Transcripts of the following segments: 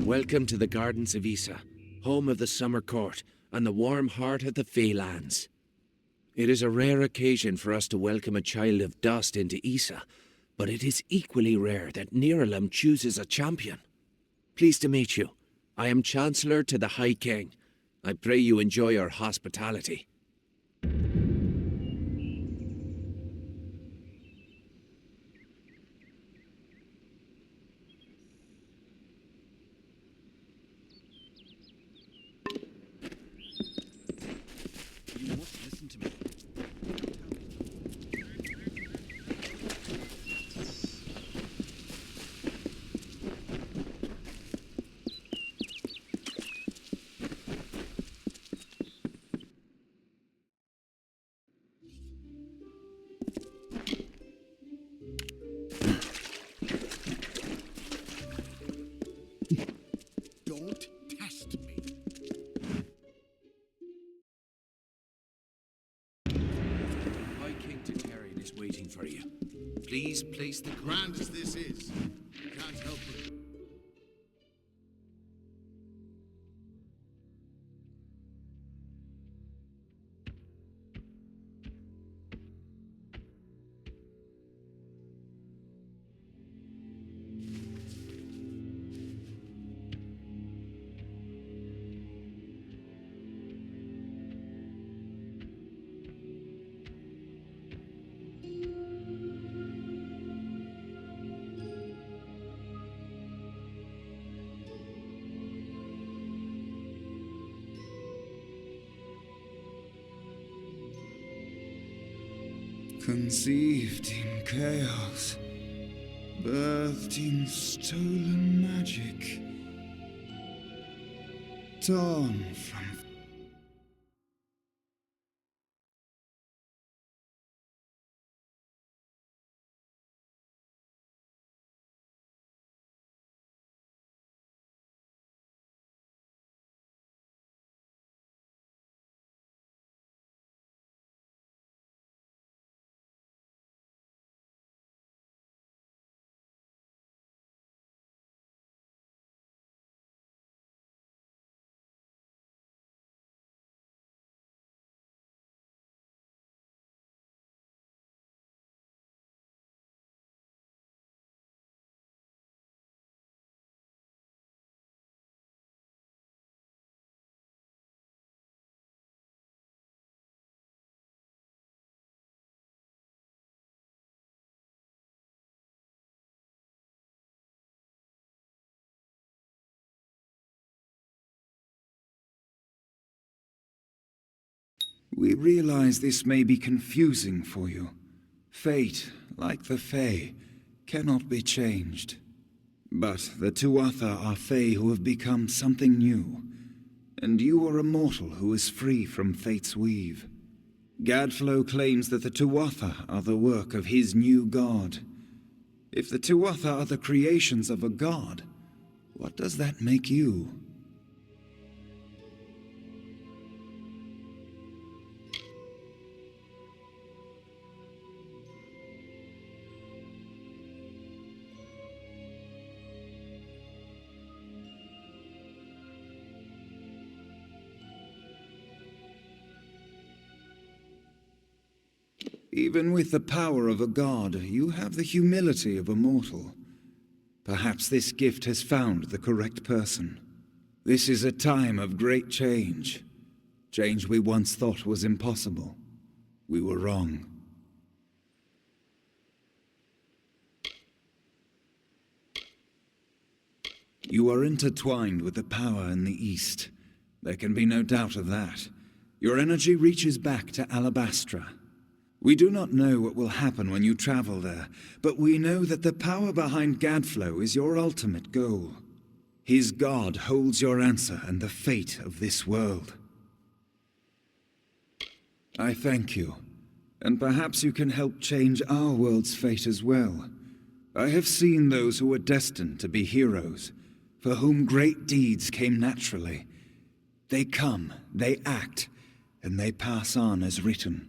Welcome to the Gardens of Issa, home of the Summer Court and the warm heart of the Feylands. It is a rare occasion for us to welcome a child of dust into Issa, but it is equally rare that Niralim chooses a champion. Pleased to meet you. I am Chancellor to the High King. I pray you enjoy our hospitality. You must listen to me. Don't test me. High King Tatarian is waiting for you. Please place the Grand as this is, I can't help it. Conceived in chaos, birthed in stolen magic, torn from We realize this may be confusing for you. Fate, like the Fae, cannot be changed. But the Tuatha are Fae who have become something new, and you are a mortal who is free from Fate's weave. Gadflow claims that the Tuatha are the work of his new god. If the Tuatha are the creations of a god, what does that make you? Even with the power of a god, you have the humility of a mortal. Perhaps this gift has found the correct person. This is a time of great change. Change we once thought was impossible. We were wrong. You are intertwined with the power in the East. There can be no doubt of that. Your energy reaches back to Alabastra. We do not know what will happen when you travel there, but we know that the power behind Gadflow is your ultimate goal. His god holds your answer and the fate of this world. I thank you, and perhaps you can help change our world's fate as well. I have seen those who were destined to be heroes, for whom great deeds came naturally. They come, they act, and they pass on as written.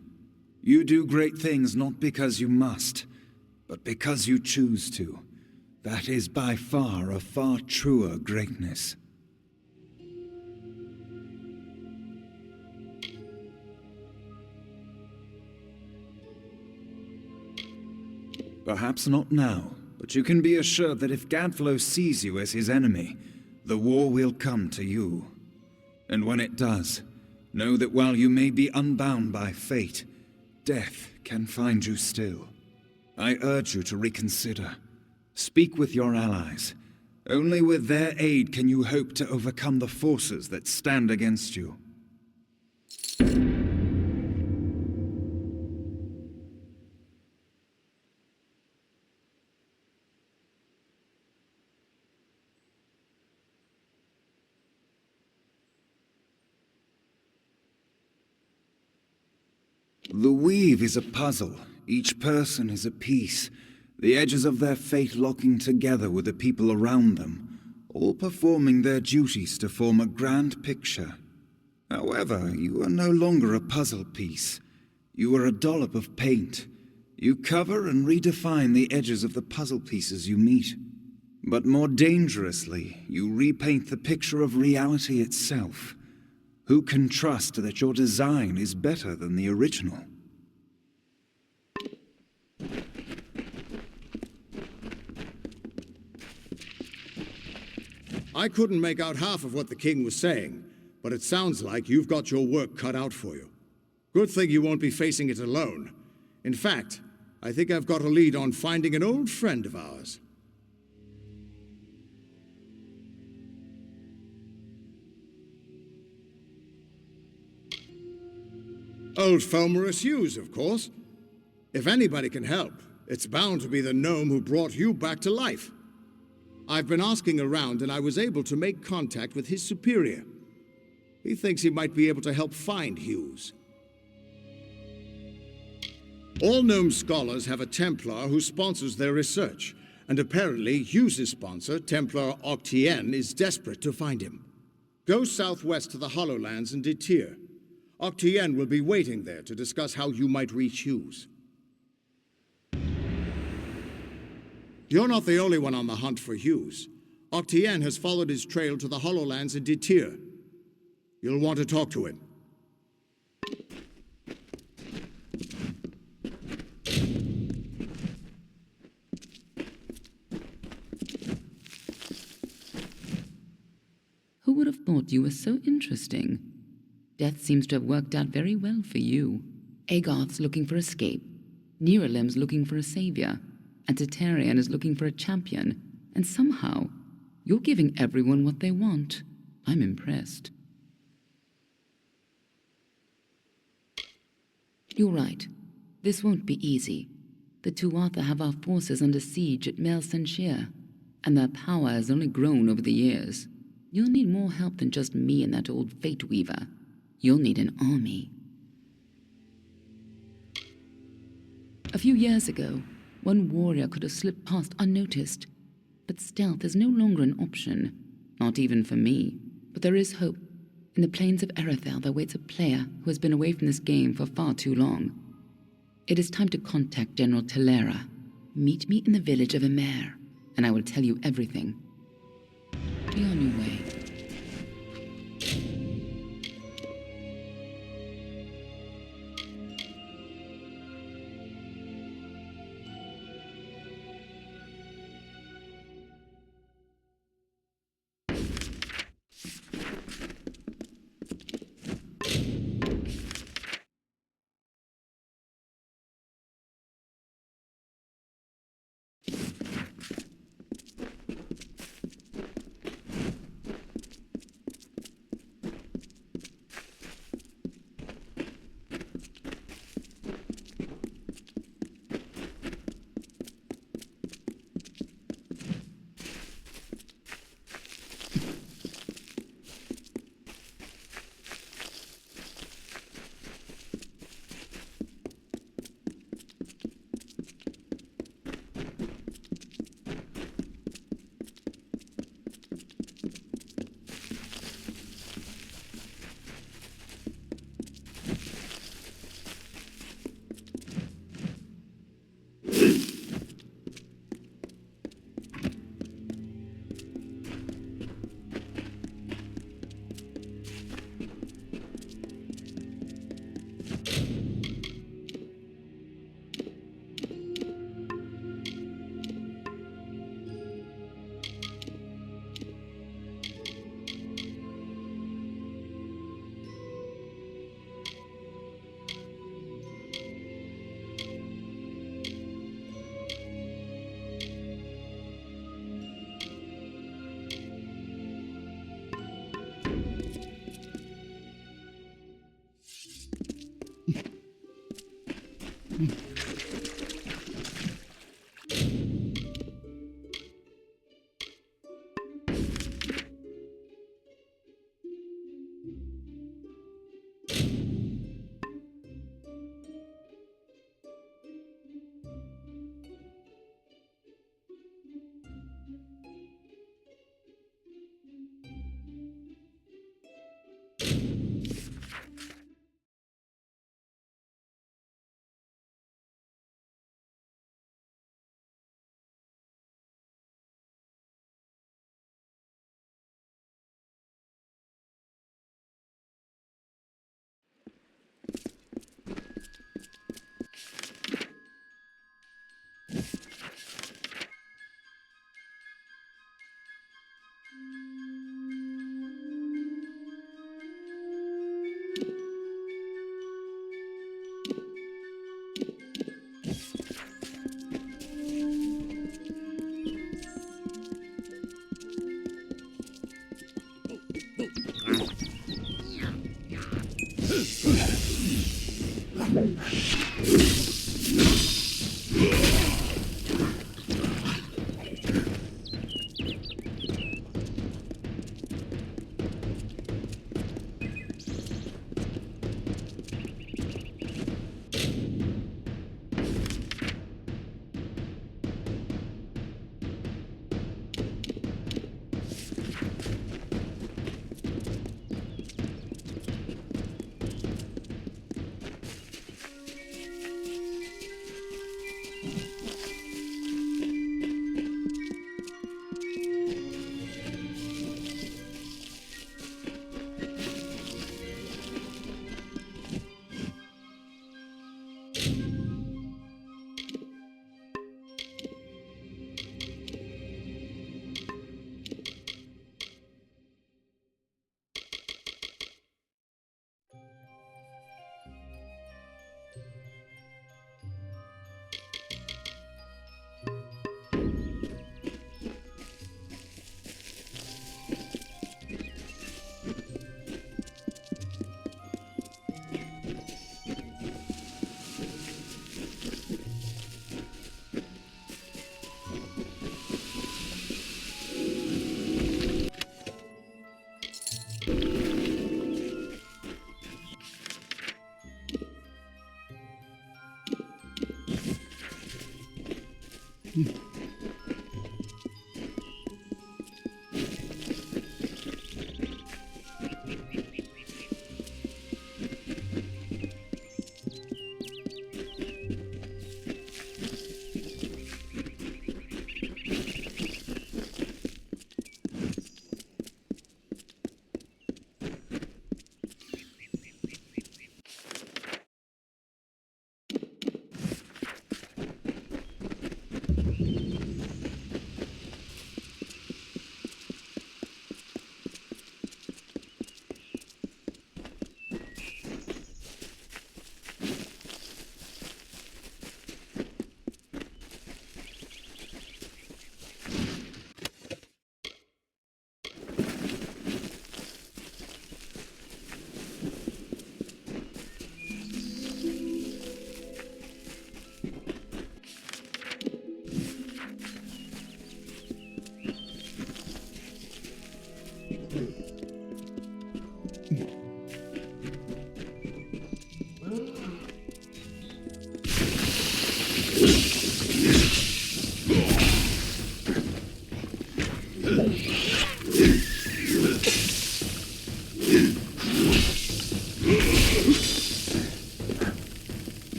You do great things not because you must, but because you choose to. That is by far a far truer greatness. Perhaps not now, but you can be assured that if Gadflow sees you as his enemy, the war will come to you. And when it does, know that while you may be unbound by fate, death can find you still. I urge you to reconsider. Speak with your allies. Only with their aid can you hope to overcome the forces that stand against you. The weave is a puzzle. Each person is a piece, the edges of their fate locking together with the people around them, all performing their duties to form a grand picture. However, you are no longer a puzzle piece. You are a dollop of paint. You cover and redefine the edges of the puzzle pieces you meet. But more dangerously, you repaint the picture of reality itself. Who can trust that your design is better than the original? I couldn't make out half of what the king was saying, but it sounds like you've got your work cut out for you. Good thing you won't be facing it alone. In fact, I think I've got a lead on finding an old friend of ours. Old Fomorous Hughes, of course. If anybody can help, it's bound to be the gnome who brought you back to life. I've been asking around and I was able to make contact with his superior. He thinks he might be able to help find Hughes. All gnome scholars have a Templar who sponsors their research, and apparently Hughes' sponsor, Templar Octien, is desperate to find him. Go southwest to the Hollowlands and Detir. Octien will be waiting there to discuss how you might reach Hughes. You're not the only one on the hunt for Hughes. Octien has followed his trail to the Hollowlands and Detir. You'll want to talk to him. Who would have thought you were so interesting? Death seems to have worked out very well for you. Agarth's looking for escape, Neuralim's looking for a savior, and Titarian is looking for a champion, and somehow, you're giving everyone what they want. I'm impressed. You're right. This won't be easy. The Tuatha have our forces under siege at Mel Senshir, and their power has only grown over the years. You'll need more help than just me and that old Fate Weaver. You'll need an army. A few years ago, one warrior could have slipped past unnoticed, but stealth is no longer an option. Not even for me. But there is hope. In the plains of Erethel there waits a player who has been away from this game for far too long. It is time to contact General Telera. Meet me in the village of Emer, and I will tell you everything. Be on your way.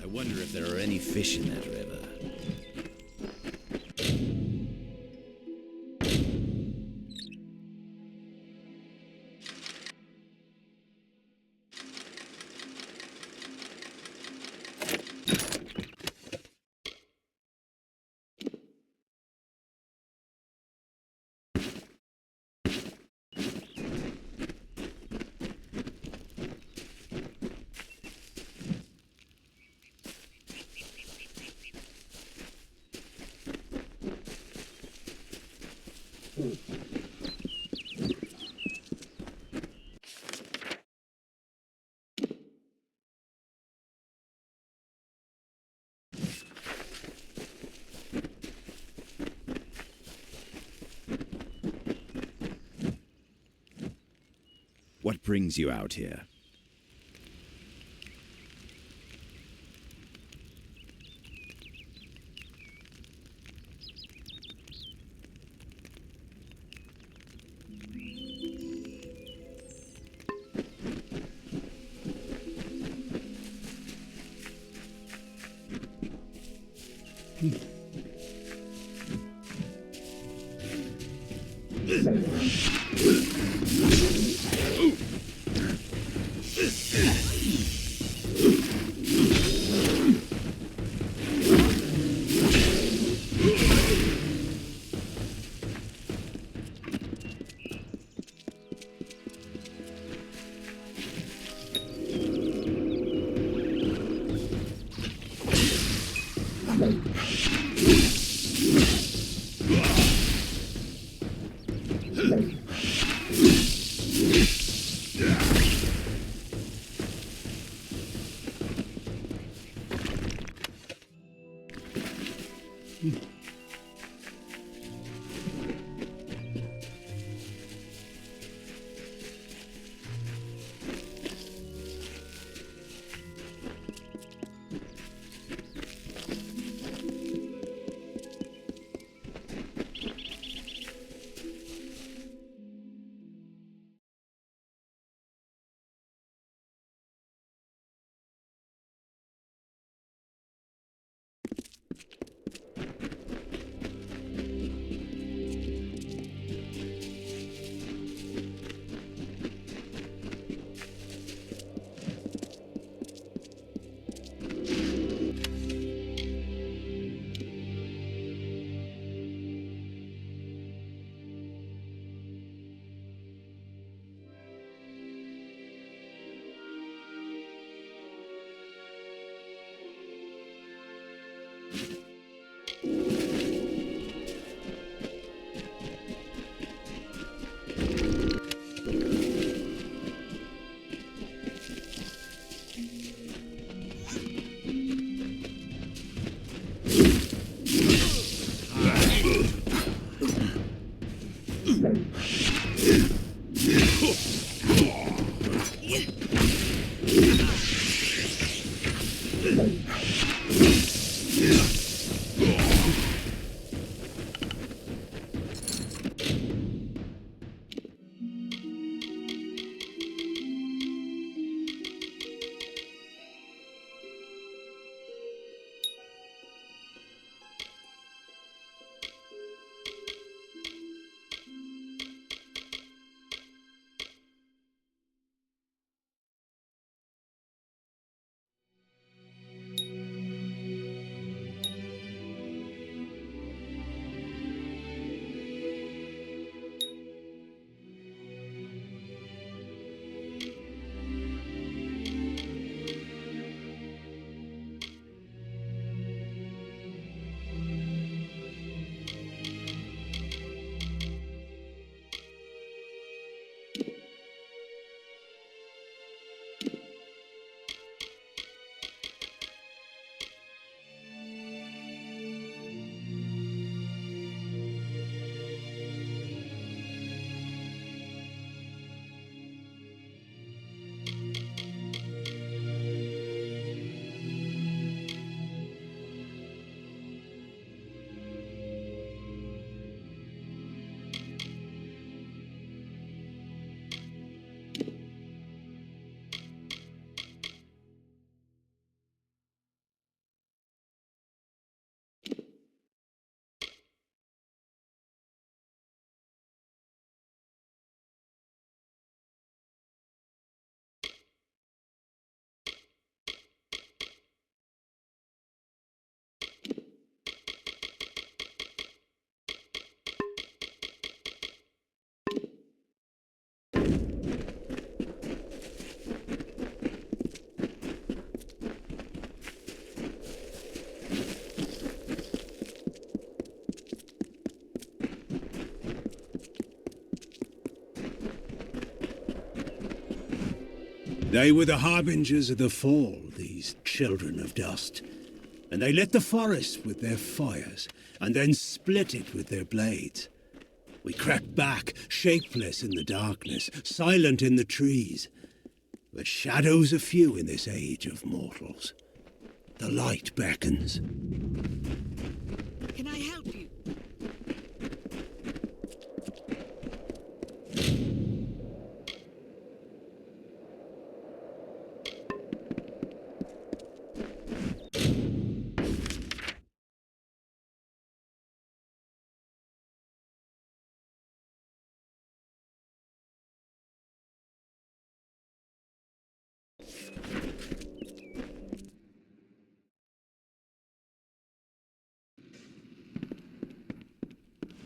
I wonder if there are any fish in that river. What brings you out here? They were the harbingers of the fall, these children of dust. And they lit the forest with their fires, and then split it with their blades. We crept back, shapeless in the darkness, silent in the trees. But shadows are few in this age of mortals. The light beckons. Can I help you?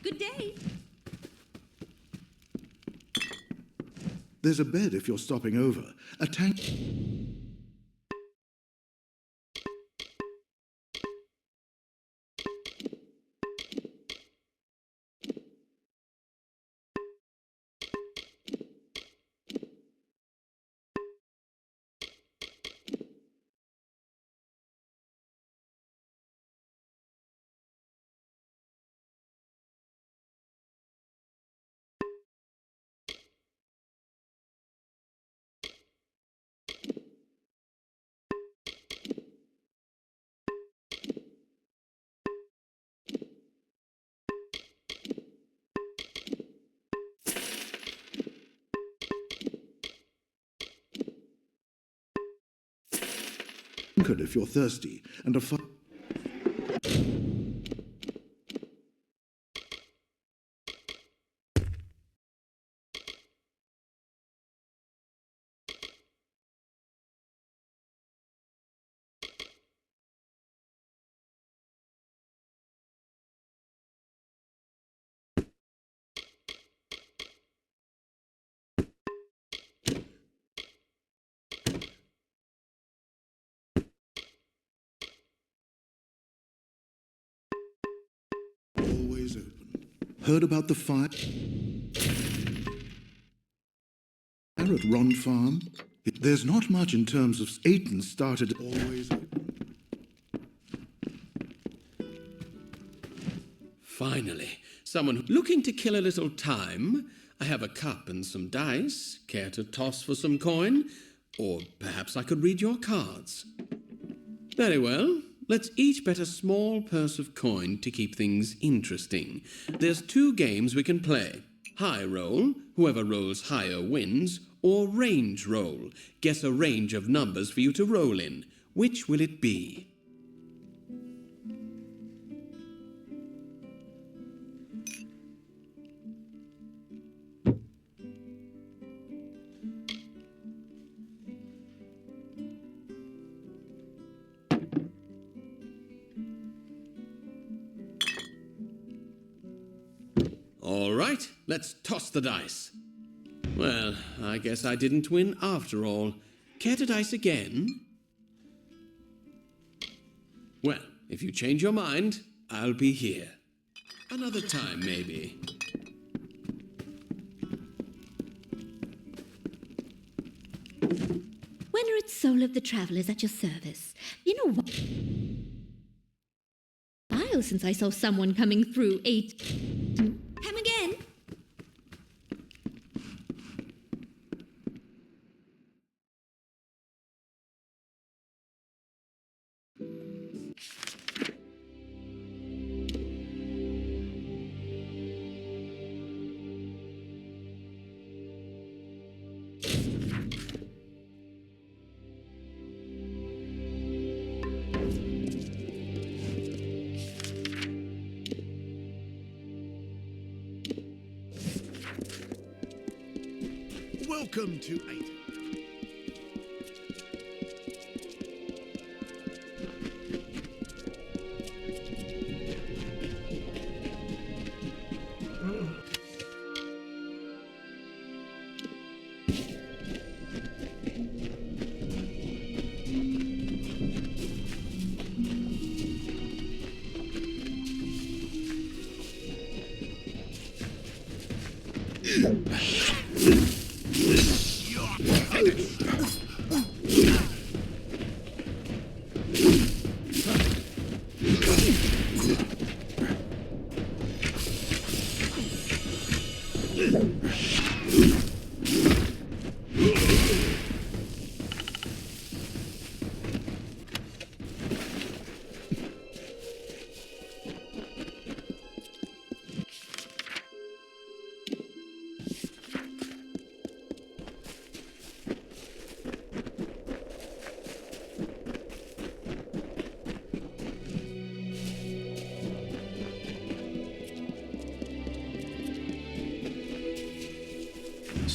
Good day. There's a bed if you're stopping over. A tank. If you're thirsty, and a always open. Heard about the fire at Ron Farm? There's not much in terms of Aiton started always open. Finally, someone looking to kill a little time. I have a cup and some dice. Care to toss for some coin? Or perhaps I could read your cards. Very well. Let's each bet a small purse of coin to keep things interesting. There's 2 games we can play. High roll, whoever rolls higher wins, or range roll. Guess a range of numbers for you to roll in. Which will it be? All right, let's toss the dice. Well, I guess I didn't win after all. Care to dice again? Well, if you change your mind, I'll be here. Another time, maybe. Wennered Soul of the Traveler is at your service. You know what? While since I saw someone coming through 8. Come again? Welcome to Aiton.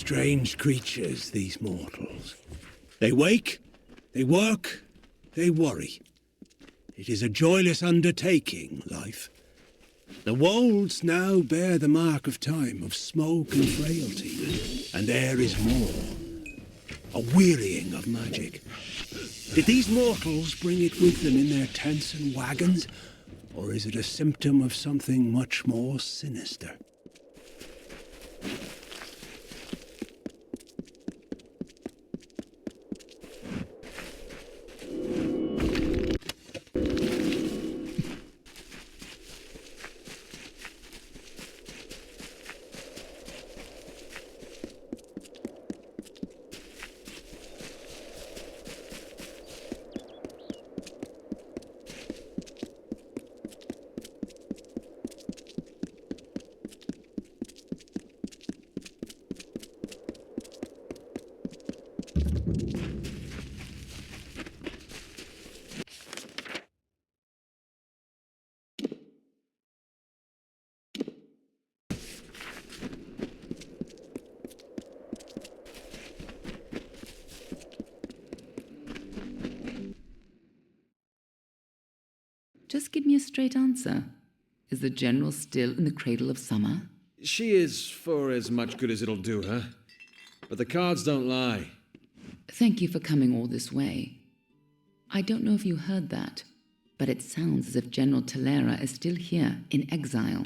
Strange creatures, these mortals. They wake, they work, they worry. It is a joyless undertaking, life. The wolds now bear the mark of time, of smoke and frailty. And there is more. A wearying of magic. Did these mortals bring it with them in their tents and wagons? Or is it a symptom of something much more sinister? Just give me a straight answer. Is the General still in the cradle of summer? She is for as much good as it'll do her. But the cards don't lie. Thank you for coming all this way. I don't know if you heard that, but it sounds as if General Talera is still here in exile.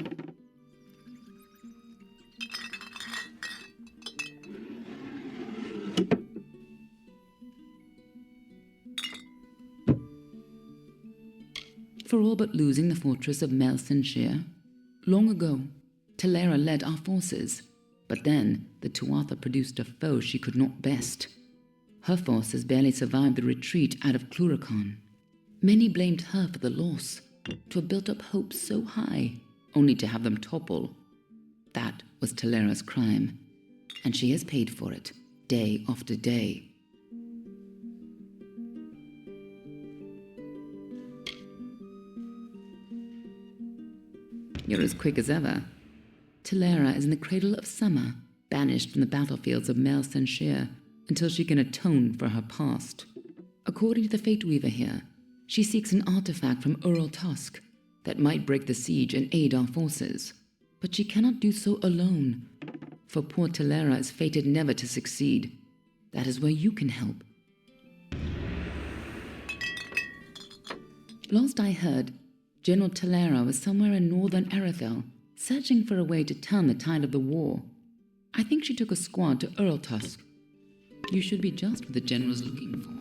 For all but losing the fortress of Melsenshire. Long ago, Talera led our forces, but then the Tuatha produced a foe she could not best. Her forces barely survived the retreat out of Cluracan. Many blamed her for the loss, to have built up hopes so high, only to have them topple. That was Talera's crime, and she has paid for it, day after day. You're as quick as ever. Talera is in the cradle of summer, banished from the battlefields of Melsenshire until she can atone for her past. According to the Fate Weaver here, she seeks an artifact from Ural Tusk that might break the siege and aid our forces. But she cannot do so alone, for poor Talera is fated never to succeed. That is where you can help. Last I heard, General Talera was somewhere in northern Arethel, searching for a way to turn the tide of the war. I think she took a squad to Uraltusk. You should be just what the General's looking for.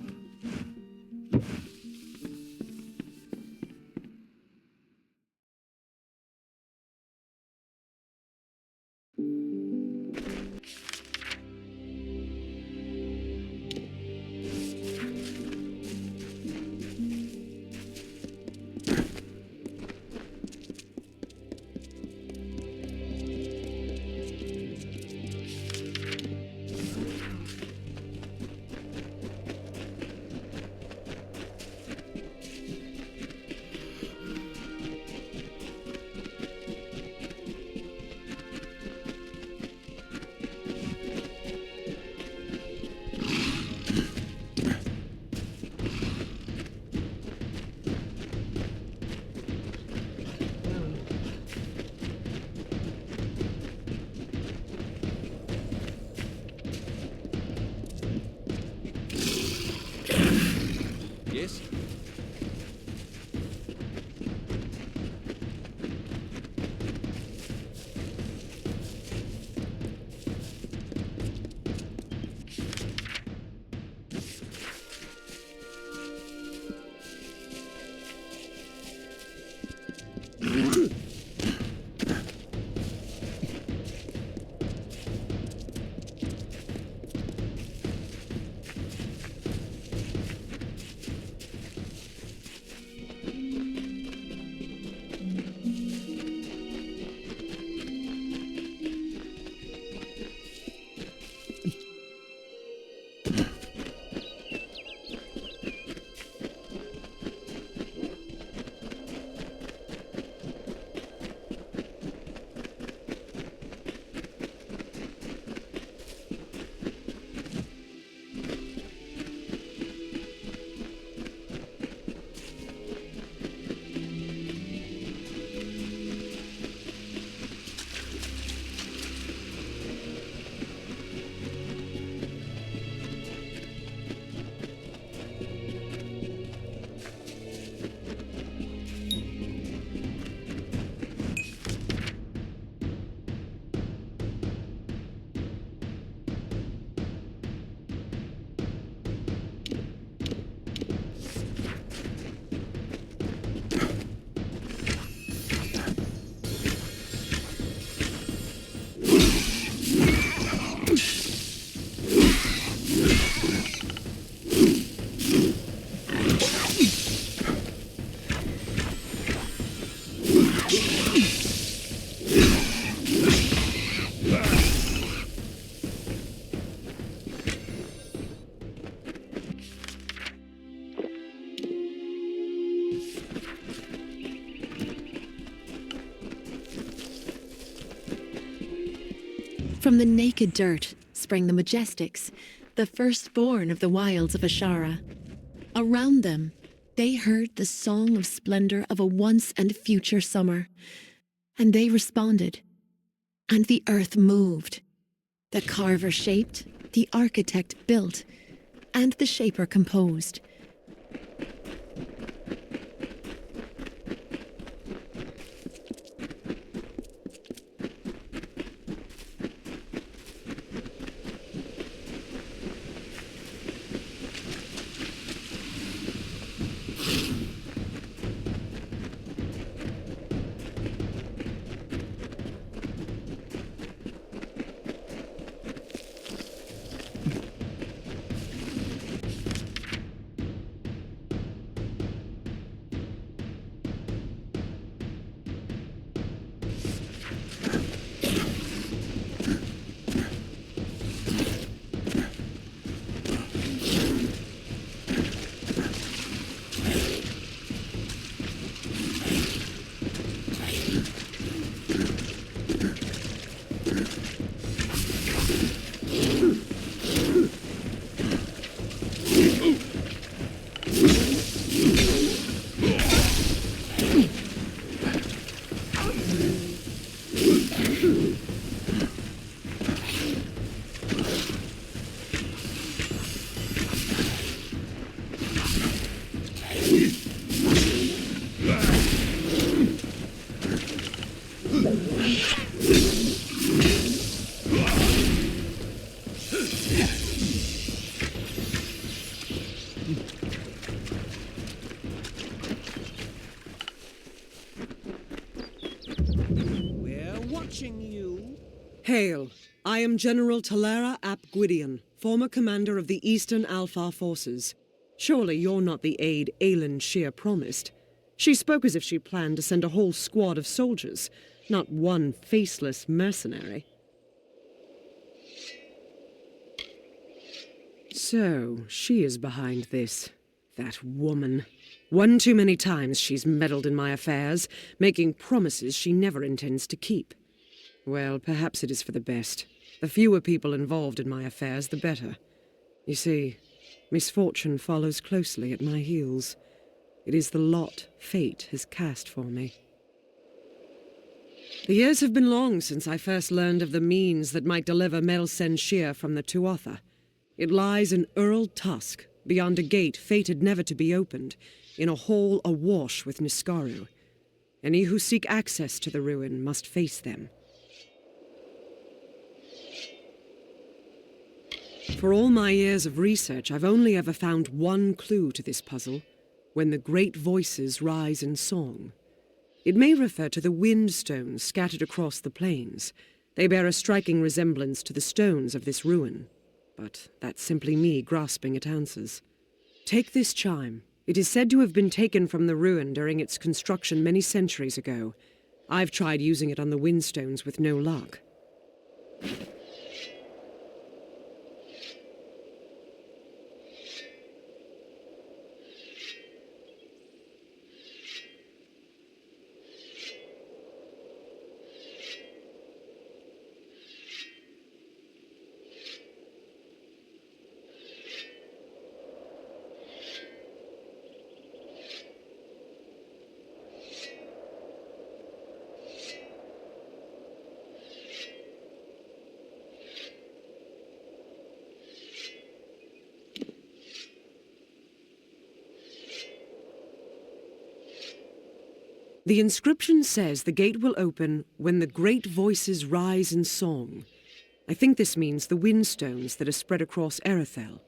Yes? From the naked dirt sprang the Majestics, the firstborn of the wilds of Ashara. Around them, they heard the song of splendor of a once and future summer, and they responded, and the earth moved. The carver shaped, the architect built, and the shaper composed. Hail! I am General Talera ap Gwydion, former commander of the Eastern Alfar forces. Surely you're not the aide Aelin Shear promised. She spoke as if she planned to send a whole squad of soldiers, not one faceless mercenary. So, she is behind this. That woman. One too many times she's meddled in my affairs, making promises she never intends to keep. Well, perhaps it is for the best. The fewer people involved in my affairs, the better. You see, misfortune follows closely at my heels. It is the lot fate has cast for me. The years have been long since I first learned of the means that might deliver Melsen Shear from the Tuatha. It lies in Earl Tusk, beyond a gate fated never to be opened, in a hall awash with Niskaru. Any who seek access to the ruin must face them. For all my years of research, I've only ever found one clue to this puzzle: when the great voices rise in song. It may refer to the wind stones scattered across the plains. They bear a striking resemblance to the stones of this ruin. But that's simply me grasping at answers. Take this chime. It is said to have been taken from the ruin during its construction many centuries ago. I've tried using it on the windstones with no luck. The inscription says the gate will open when the great voices rise in song. I think this means the windstones that are spread across Erethel.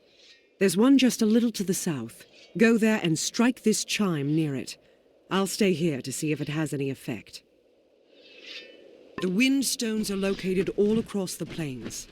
There's one just a little to the south. Go there and strike this chime near it. I'll stay here to see if it has any effect. The windstones are located all across the plains.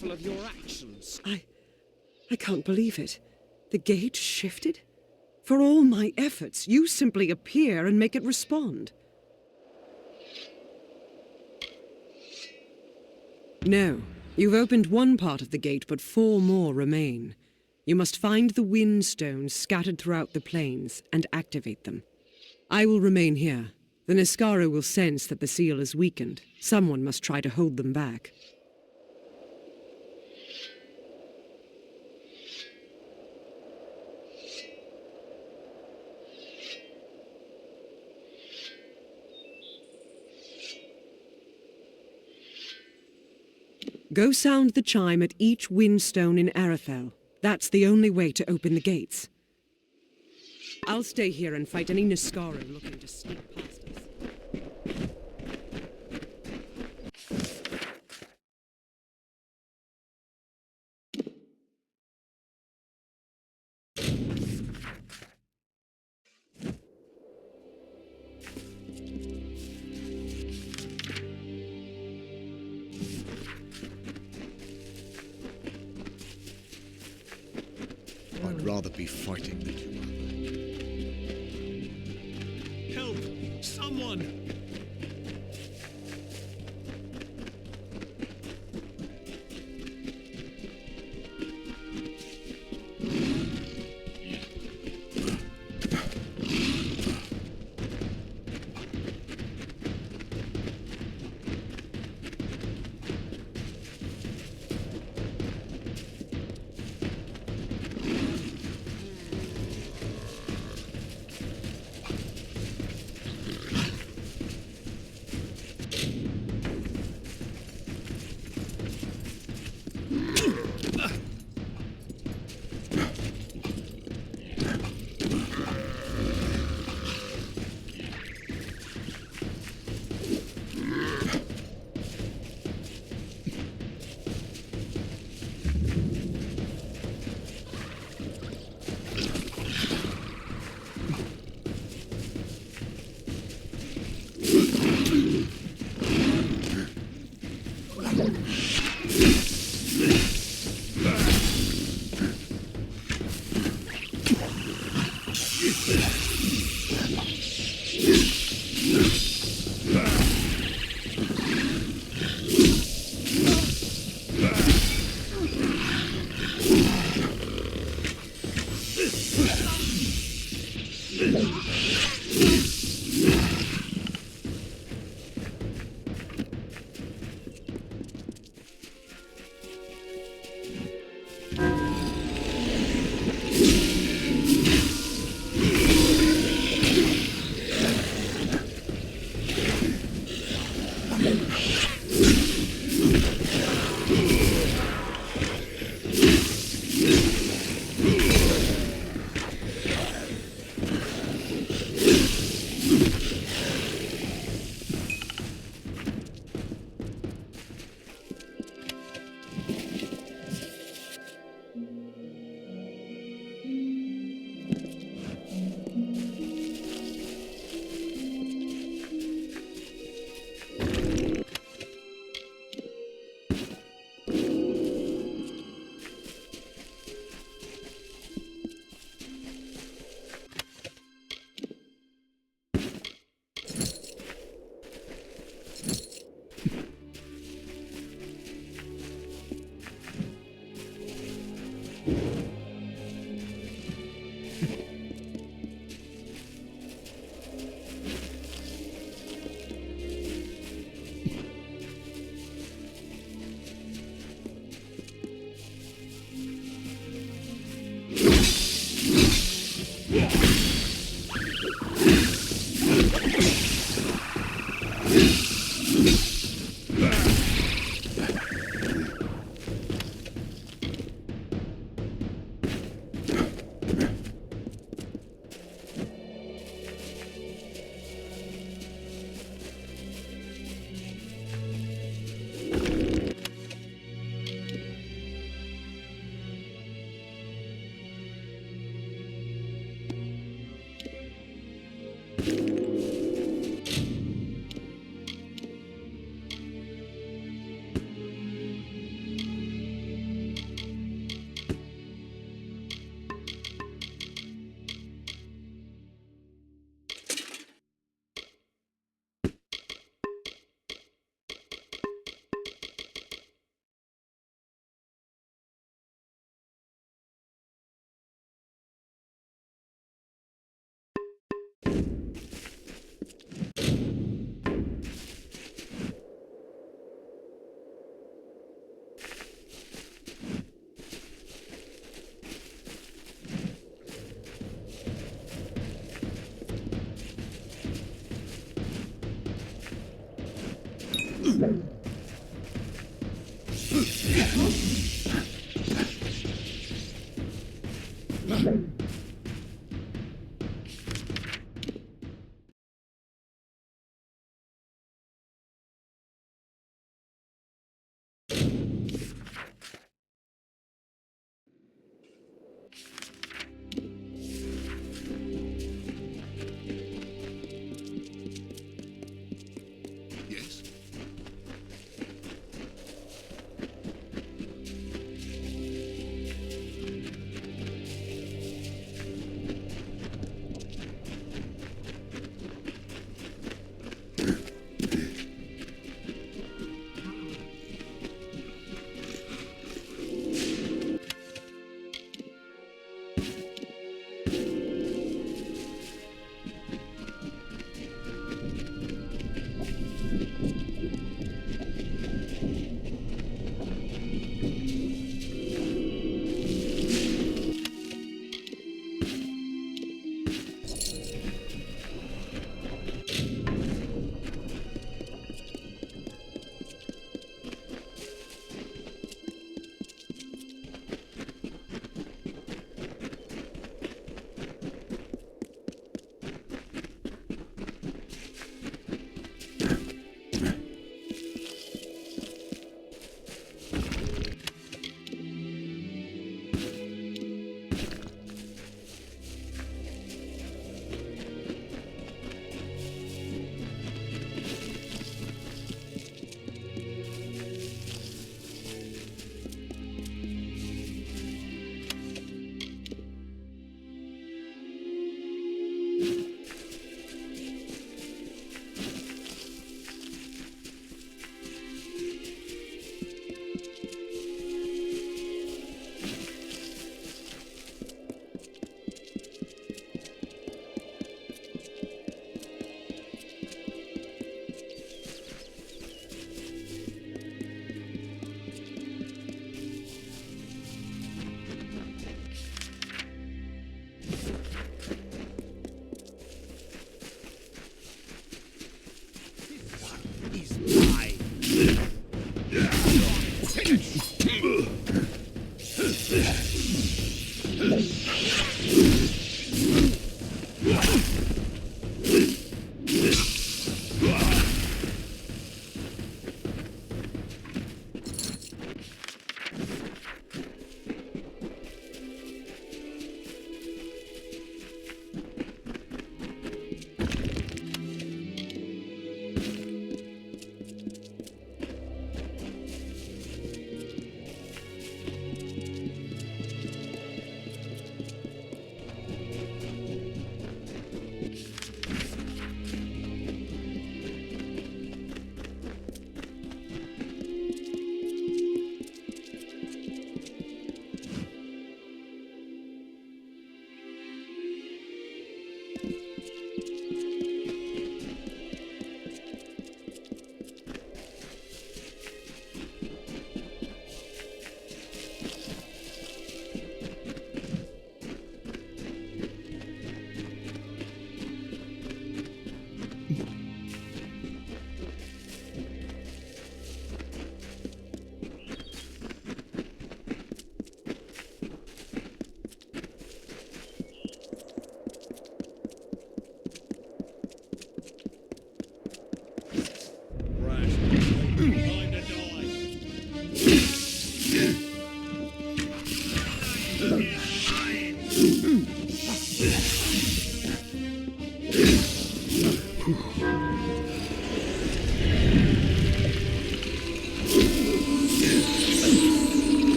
mindful of your actions. I can't believe it. The gate shifted? For all my efforts, you simply appear and make it respond. No, you've opened one part of the gate, but 4 more remain. You must find the wind stones scattered throughout the plains and activate them. I will remain here. The Niskara will sense that the seal is weakened. Someone must try to hold them back. Go sound the chime at each windstone in Arethel. That's the only way to open the gates. I'll stay here and fight any Niskara looking to sneak past us. I'd rather be fighting than you. Help! Someone!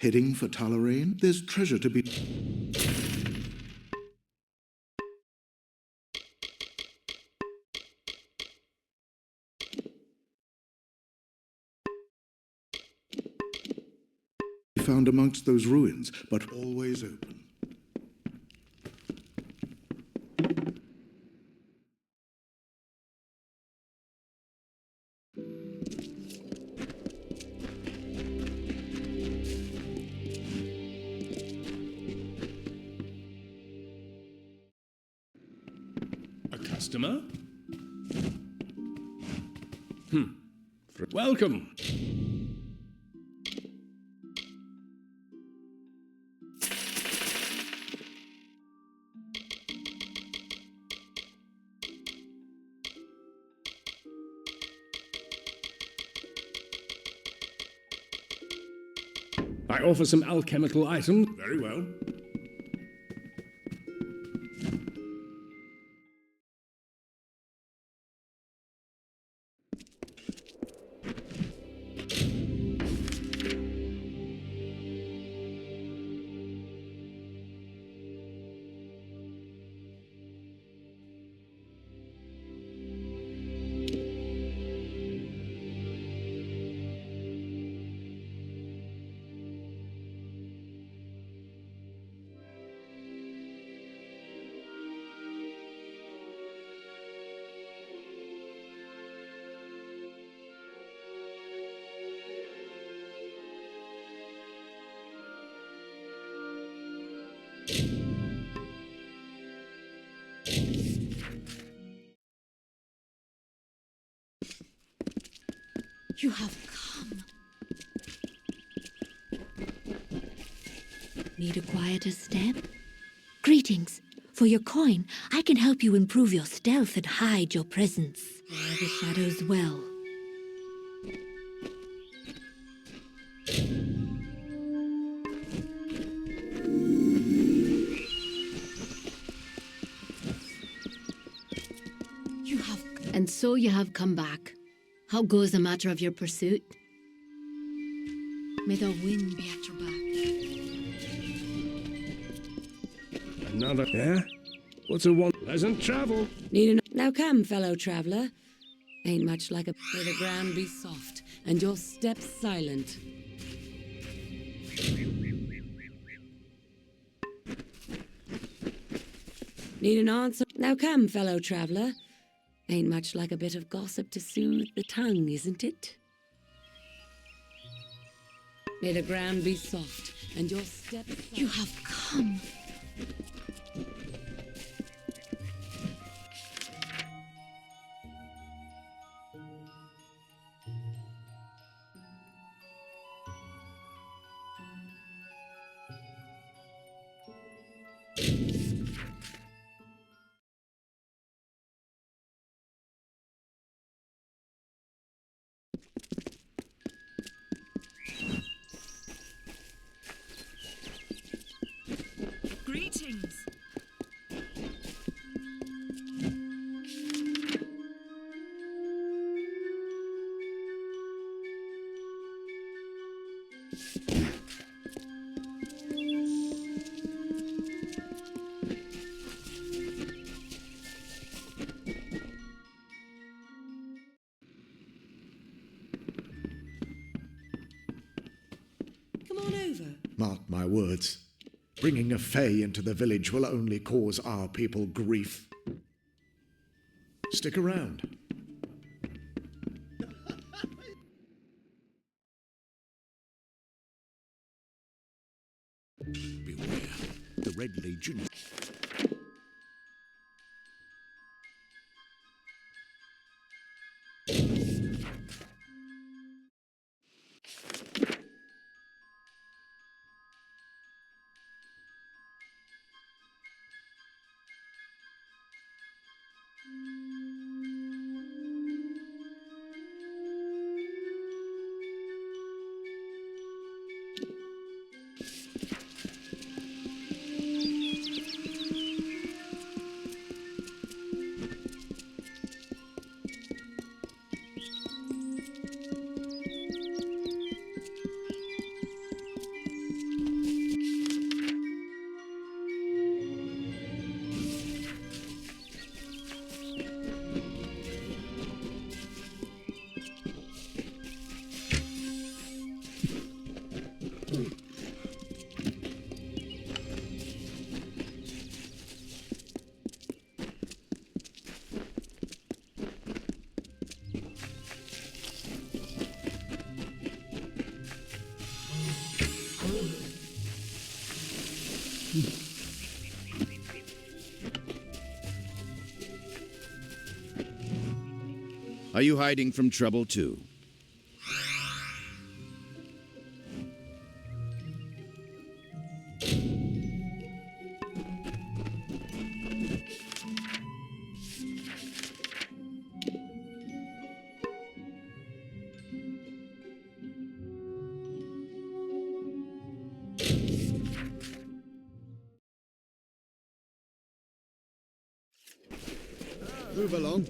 Heading for Talarain? There's treasure to be... found amongst those ruins, but always open. A customer? Welcome. I offer some alchemical items. Very well. You have come. Need a quieter step? Greetings. For your coin, I can help you improve your stealth and hide your presence. Wear the shadows well. And so you have come back. How goes the matter of your pursuit? May the wind be at your back. Another, yeah? What's a one? Pleasant travel. Need an... Now come, fellow traveller. Ain't much like a... May the ground be soft, and your steps silent. Need an answer? Now come, fellow traveller. Ain't much like a bit of gossip to soothe the tongue, isn't it? May the ground be soft, and your steps... You have come. Greetings. Come on over. Mark my words. Bringing a Fae into the village will only cause our people grief. Stick around. Beware, the Red Legion. Are you hiding from trouble too? Move along.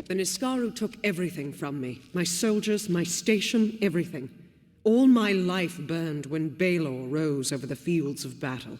The Niskaru took everything from me. My soldiers, my station, everything. All my life burned when Baelor rose over the fields of battle.